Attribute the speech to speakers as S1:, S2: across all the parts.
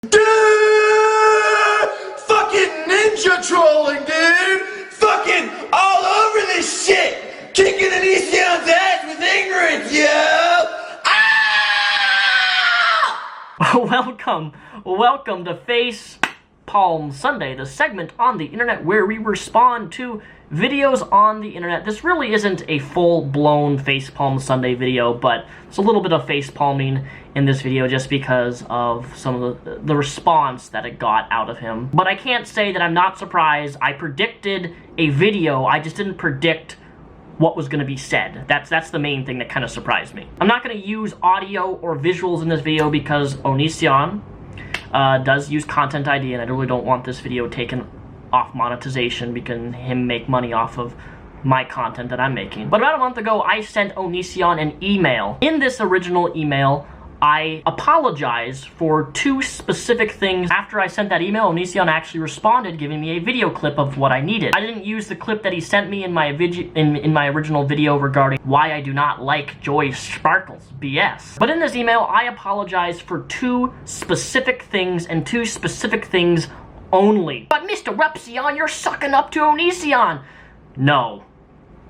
S1: Dude! Fucking ninja trolling, dude! Fucking all over this shit! Kicking Onision's ass with ignorance, yo! Ah!
S2: Welcome to Face Palm Sunday, the segment on the internet where we respond to videos on the internet. This really isn't a full-blown Face Palm Sunday video, but it's a little bit of face palming in this video just because of some of the response that it got out of him. But I can't say that I'm not surprised. I predicted a video, I just didn't predict what was going to be said. That's the main thing that kind of surprised me. I'm not going to use audio or visuals in this video because Onision does use Content ID, and I really don't want this video taken off monetization because him make money off of my content that I'm making. But about a month ago, I sent Onision an email. In this original email, I apologized for two specific things. After I sent that email, Onision actually responded, giving me a video clip of what I needed. I didn't use the clip that he sent me in my original video regarding why I do not like Joy Sparkles BS. But in this email, I apologized for two specific things and two specific things only. But Mr. Repzion, you're sucking up to Onision. No.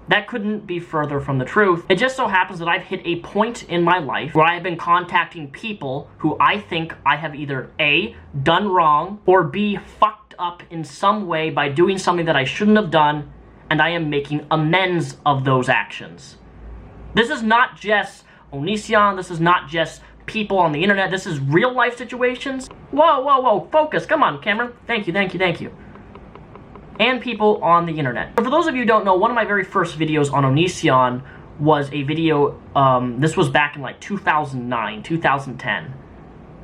S2: That couldn't be further from the truth. It just so happens that I've hit a point in my life where I have been contacting people who I think I have either A, done wrong, or B, fucked up in some way by doing something that I shouldn't have done, and I am making amends of those actions. This is not just Onision, this is not just people on the internet, this is real life situations. Whoa, focus, come on, camera. Thank you. And people on the internet. For those of you who don't know, one of my very first videos on Onision was a video, this was back in like 2009, 2010.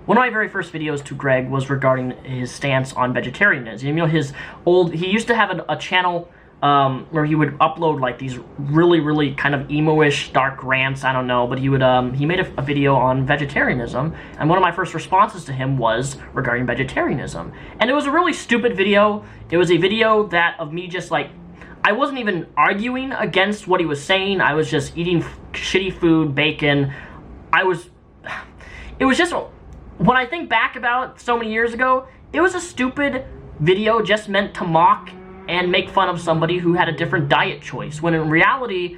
S2: One of my very first videos to Greg was regarding his stance on vegetarianism. You know, he used to have a channel where he would upload like these really kind of emo-ish dark rants, I don't know, but he made a video on vegetarianism, and one of my first responses to him was regarding vegetarianism. And it was a really stupid video. It was a video of me just like, I wasn't even arguing against what he was saying, I was just eating shitty food, bacon. It was just, when I think back about so many years ago, it was a stupid video just meant to mock and make fun of somebody who had a different diet choice. When in reality,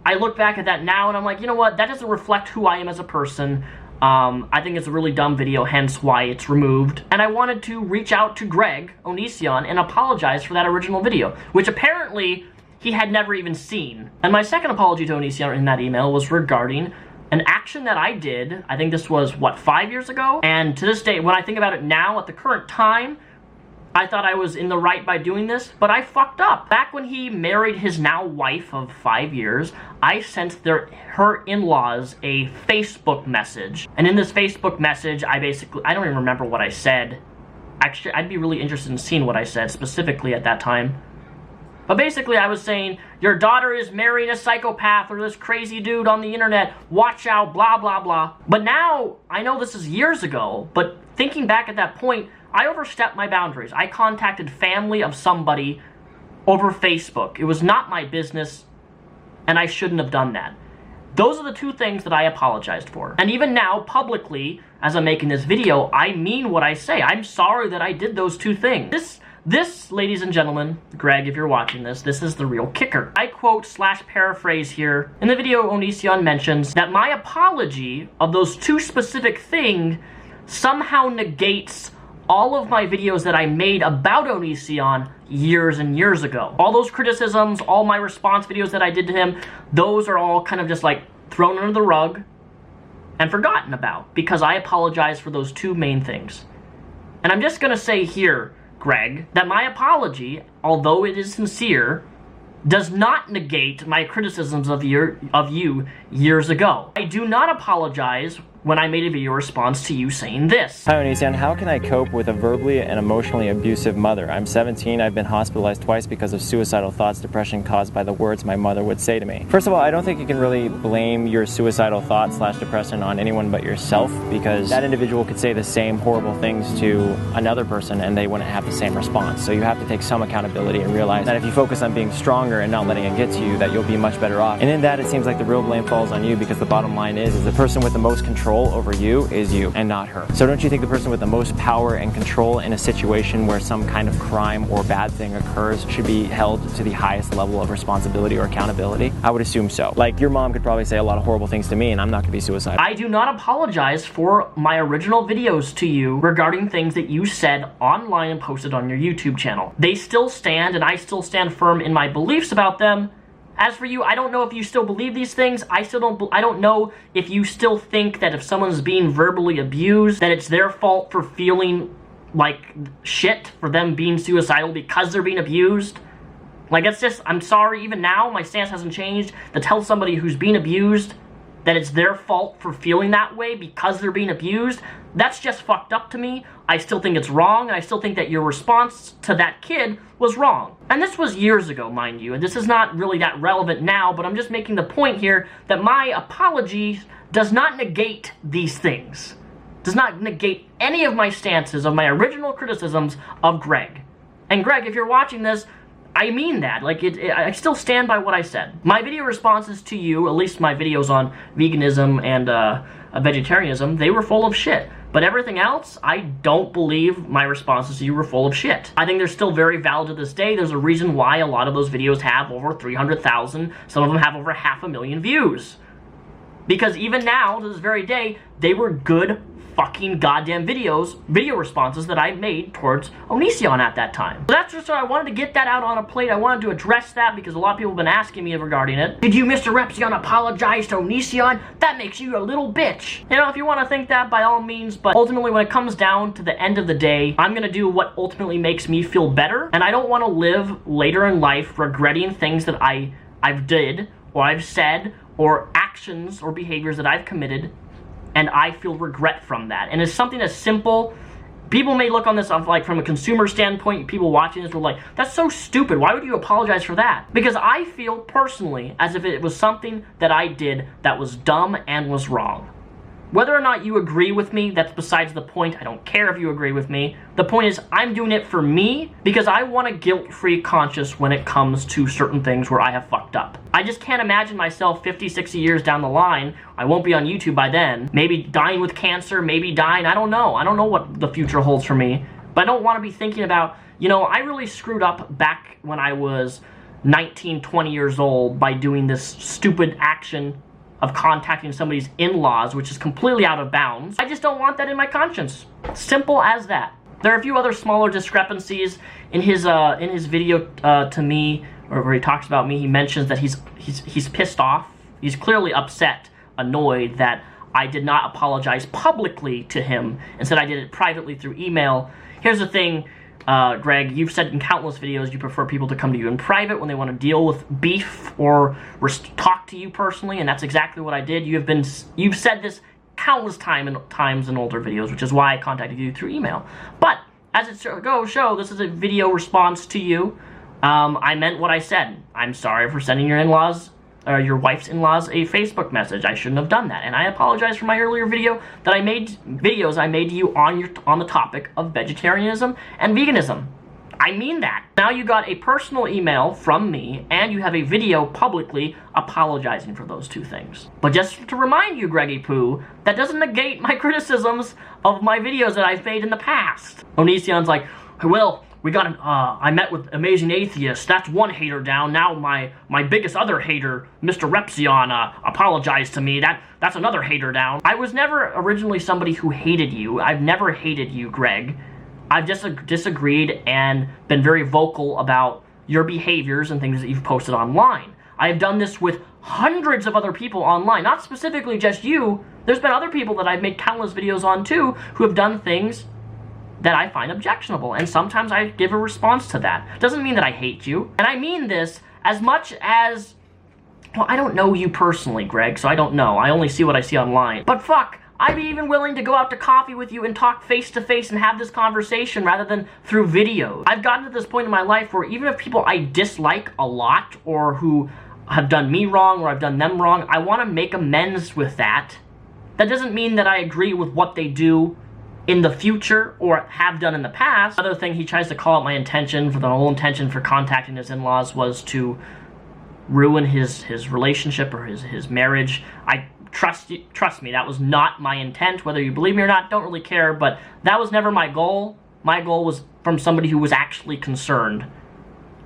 S2: I look back at that now and I'm like, you know what, that doesn't reflect who I am as a person. I think it's a really dumb video, hence why it's removed. And I wanted to reach out to Greg Onision and apologize for that original video, which apparently he had never even seen. And my second apology to Onision in that email was regarding an action that I did, I think this was, what, 5 years ago? And to this day, when I think about it now, at the current time, I thought I was in the right by doing this, but I fucked up. Back when he married his now wife of 5 years, I sent her in-laws a Facebook message. And in this Facebook message, I don't even remember what I said. Actually, I'd be really interested in seeing what I said specifically at that time. But basically, I was saying, your daughter is marrying a psychopath or this crazy dude on the internet. Watch out, blah, blah, blah. But now, I know this is years ago, but thinking back at that point, I overstepped my boundaries. I contacted family of somebody over Facebook. It was not my business, and I shouldn't have done that. Those are the two things that I apologized for. And even now, publicly, as I'm making this video, I mean what I say. I'm sorry that I did those two things. This, ladies and gentlemen, Greg, if you're watching this is the real kicker. I quote / paraphrase here. In the video, Onision mentions that my apology of those two specific things somehow negates all of my videos that I made about Onision years and years ago. All those criticisms, all my response videos that I did to him, those are all kind of just like thrown under the rug and forgotten about because I apologize for those two main things. And I'm just gonna say here, Greg, that my apology, although it is sincere, does not negate my criticisms of you years ago. I do not apologize when I made a video response to you saying this.
S3: Hi Onision, how can I cope with a verbally and emotionally abusive mother? I'm 17, I've been hospitalized twice because of suicidal thoughts, depression caused by the words my mother would say to me. First of all, I don't think you can really blame your suicidal thoughts / depression on anyone but yourself, because that individual could say the same horrible things to another person and they wouldn't have the same response. So you have to take some accountability and realize that if you focus on being stronger and not letting it get to you, that you'll be much better off. And in that, it seems like the real blame falls on you, because the bottom line is the person with the most control control over you is you and not her. So don't you think the person with the most power and control in a situation where some kind of crime or bad thing occurs should be held to the highest level of responsibility or accountability? I would assume so. Like, your mom could probably say a lot of horrible things to me and I'm not gonna be suicidal.
S2: I do not apologize for my original videos to you regarding things that you said online and posted on your YouTube channel. They still stand, and I still stand firm in my beliefs about them. As for you, I don't know if you still believe these things. I don't know if you still think that if someone's being verbally abused, that it's their fault for feeling like shit, for them being suicidal because they're being abused. Like, it's just, I'm sorry, even now, my stance hasn't changed. To tell somebody who's being abused that it's their fault for feeling that way because they're being abused, that's just fucked up to me. I still think it's wrong, and I still think that your response to that kid was wrong. And this was years ago, mind you, and this is not really that relevant now, but I'm just making the point here that my apology does not negate these things. Does not negate any of my stances, of my original criticisms of Greg. And Greg, if you're watching this, I mean that. Like, I still stand by what I said. My video responses to you, at least my videos on veganism and vegetarianism, they were full of shit. But everything else, I don't believe my responses to you were full of shit. I think they're still very valid to this day. There's a reason why a lot of those videos have over 300,000. Some of them have over 500,000 views. Because even now, to this very day, they were good fucking goddamn video responses that I made towards Onision at that time. So that's just, I wanted to get that out on a plate. I wanted to address that because a lot of people have been asking me regarding it. Did you, Mr. Repzion, apologize to Onision? That makes you a little bitch. You know, if you want to think that, by all means, but ultimately when it comes down to the end of the day, I'm gonna do what ultimately makes me feel better, and I don't want to live later in life regretting things that I've did, or I've said, or actions or behaviors that I've committed, and I feel regret from that. And it's something as simple. People may look on this like from a consumer standpoint, people watching this were like, that's so stupid, why would you apologize for that? Because I feel personally as if it was something that I did that was dumb and was wrong. Whether or not you agree with me, that's besides the point. I don't care if you agree with me. The point is, I'm doing it for me because I want a guilt-free conscience when it comes to certain things where I have fucked up. I just can't imagine myself 50, 60 years down the line. I won't be on YouTube by then. Maybe dying with cancer, maybe dying, I don't know. I don't know what the future holds for me. But I don't want to be thinking about, you know, I really screwed up back when I was 19, 20 years old by doing this stupid action of contacting somebody's in-laws, which is completely out of bounds. I just don't want that in my conscience. Simple as that. There are a few other smaller discrepancies in his video to me, or where he talks about me. He mentions that he's pissed off. He's clearly upset, annoyed that I did not apologize publicly to him. Instead, I did it privately through email. Here's the thing, Greg, you've said in countless videos you prefer people to come to you in private when they want to deal with beef or talk to you personally, and that's exactly what I did. You've said this countless times in older videos, which is why I contacted you through email. But as it show, this is a video response to you. I meant what I said. I'm sorry for sending your in-laws, or your wife's in-laws, a Facebook message. I shouldn't have done that, and I apologize for my earlier videos I made to you on the topic of vegetarianism and veganism. I mean that. Now you got a personal email from me, and you have a video publicly apologizing for those two things. But just to remind you, Greggy Poo, that doesn't negate my criticisms of my videos that I've made in the past. Onision's like, well, we got I met with Amazing Atheist. That's one hater down. Now my biggest other hater, Mr. Repzion, apologized to me. That's another hater down. I was never originally somebody who hated you. I've never hated you, Greg. I've just disagreed and been very vocal about your behaviors and things that you've posted online. I have done this with hundreds of other people online, not specifically just you. There's been other people that I've made countless videos on too who have done things that I find objectionable, and sometimes I give a response to that. Doesn't mean that I hate you. And I mean this as much as, well, I don't know you personally, Greg, so I don't know. I only see what I see online. But fuck, I'd be even willing to go out to coffee with you and talk face to face and have this conversation rather than through videos. I've gotten to this point in my life where even if people I dislike a lot or who have done me wrong or I've done them wrong, I want to make amends with that. That doesn't mean that I agree with what they do in the future or have done in the past. Another thing he tries to call out my intention, for the whole intention for contacting his in-laws was to ruin his relationship or his marriage. I Trust me, that was not my intent. Whether you believe me or not, don't really care, but that was never my goal. My goal was from somebody who was actually concerned.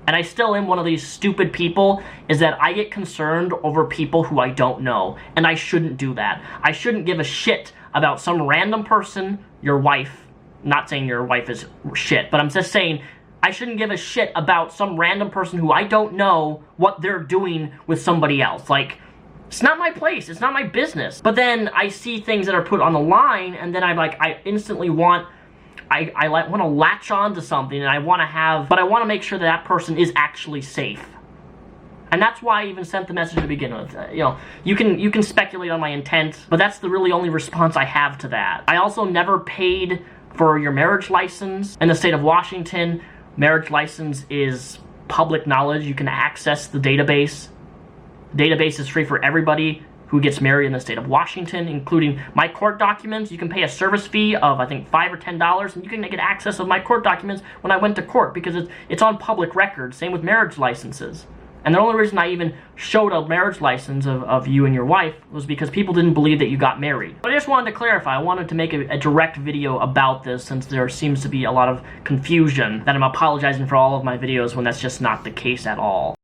S2: And I still am one of these stupid people, is that I get concerned over people who I don't know. And I shouldn't do that. I shouldn't give a shit about some random person, your wife. Not saying your wife is shit, but I'm just saying I shouldn't give a shit about some random person who I don't know what they're doing with somebody else. Like, it's not my place. It's not my business. But then I see things that are put on the line, and then I instantly want... I want to latch on to something, and I want to make sure that person is actually safe. And that's why I even sent the message to begin with. You know, you can speculate on my intent, but that's the really only response I have to that. I also never paid for your marriage license. In the state of Washington, marriage license is public knowledge. You can access the database. The database is free for everybody who gets married in the state of Washington, including my court documents. You can pay a service fee of, I think, $5 or $10, and you can get access of my court documents when I went to court, because it's on public record. Same with marriage licenses. And the only reason I even showed a marriage license of you and your wife was because people didn't believe that you got married. But I just wanted to clarify. I wanted to make a direct video about this, since there seems to be a lot of confusion that I'm apologizing for all of my videos when that's just not the case at all.